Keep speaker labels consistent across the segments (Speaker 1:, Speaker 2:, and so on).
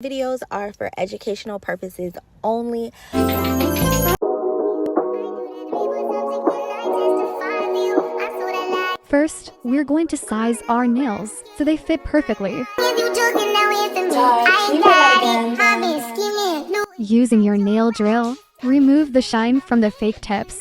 Speaker 1: Videos are for educational purposes only.
Speaker 2: First, we're going to size our nails so they fit perfectly. Using your nail drill, remove the shine from the fake tips.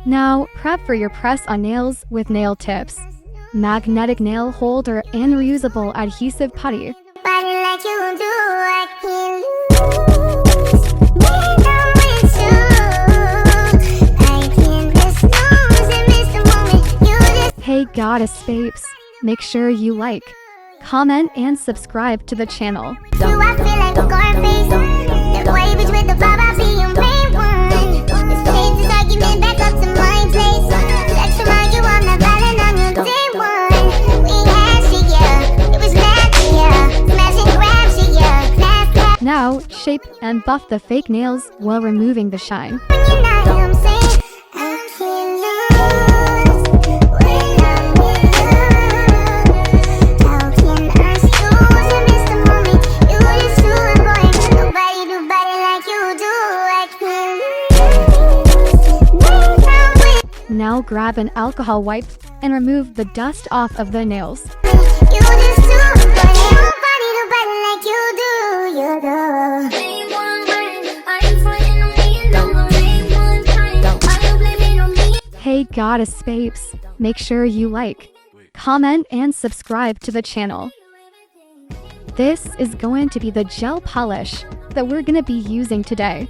Speaker 2: Now, prep for your press-on nails with nail tips. Magnetic nail holder and reusable adhesive putty. Hey Goddess Babes, make sure you like, comment, and subscribe to the channel. Now, shape and buff the fake nails while removing the shine. Now grab an alcohol wipe and remove the dust off of the nails. Hey Goddess Babes, make sure you like, comment, and subscribe to the channel. This is going to be the gel polish that we're going to be using today.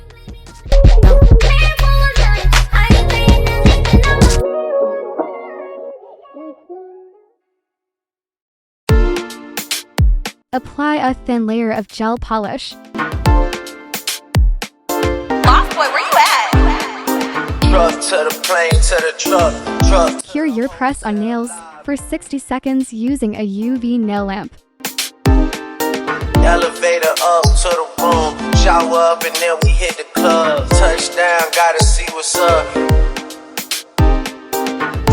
Speaker 2: Apply a thin layer of gel polish.
Speaker 3: Boss boy, where you at?
Speaker 4: Truck to the plane to the truck.
Speaker 2: Cure your press-on nails for 60 seconds using a UV nail lamp.
Speaker 4: Elevator up to the room, shower up and then we hit the club. Touchdown, gotta see what's up.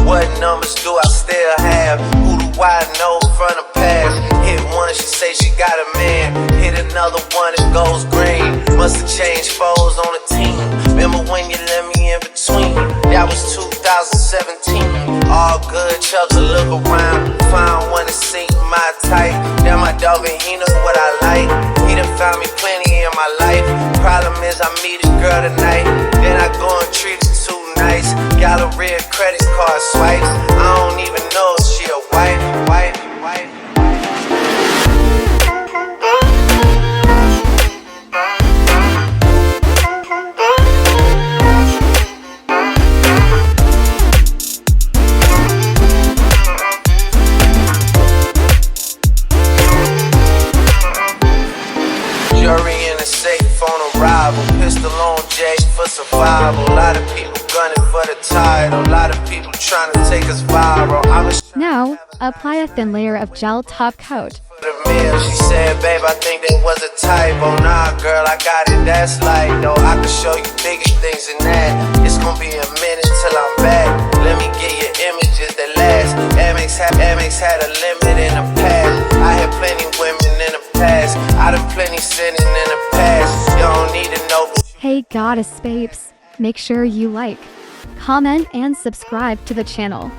Speaker 4: What numbers do I still have? Who do I know from the past? Hit one, she say she got a man. Hit another one, it goes green. Must've changed foes on the team. Remember when you let me in between? That was 2017. All good, chuck a look around. Found one to sink my type. Now my dog and he know what I like. He done found me plenty in my life. Problem is I meet a girl tonight, then I go and treat her too nice. Got a red credit card swipes. I don't even know if she a wife. Jury in a safe on arrival. Pistol on J for survival. A lot of people gunning for the title. A lot of people trying to take us viral.
Speaker 2: Now, apply a thin layer of gel top coat.
Speaker 4: She said, babe, I think that was a typo. Nah, girl, I got it, that's light, though. I can show you bigger things than that. It's gonna be a minute till I'm back. Let me get you images that last. Amex had a limit in the past. I had plenty women in the past. I done plenty sinning in the past. You don't need to know.
Speaker 2: Hey Goddess Babes, make sure you like, comment, and subscribe to the channel.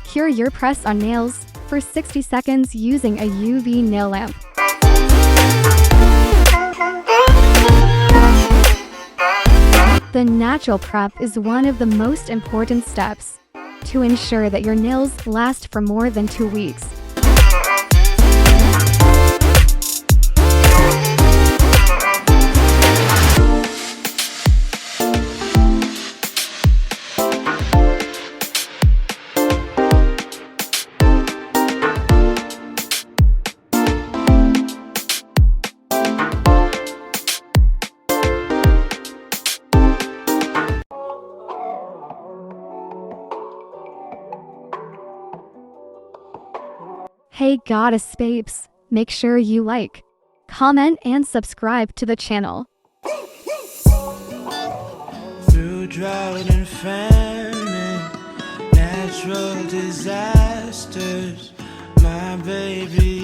Speaker 2: Cure your press-on nails for 60 seconds using a UV nail lamp. The natural prep is one of the most important steps to ensure that your nails last for more than 2 weeks. Hey Goddess Babes, Make sure you like, comment, and subscribe to the channel.
Speaker 5: Through drought and famine, natural disasters, my baby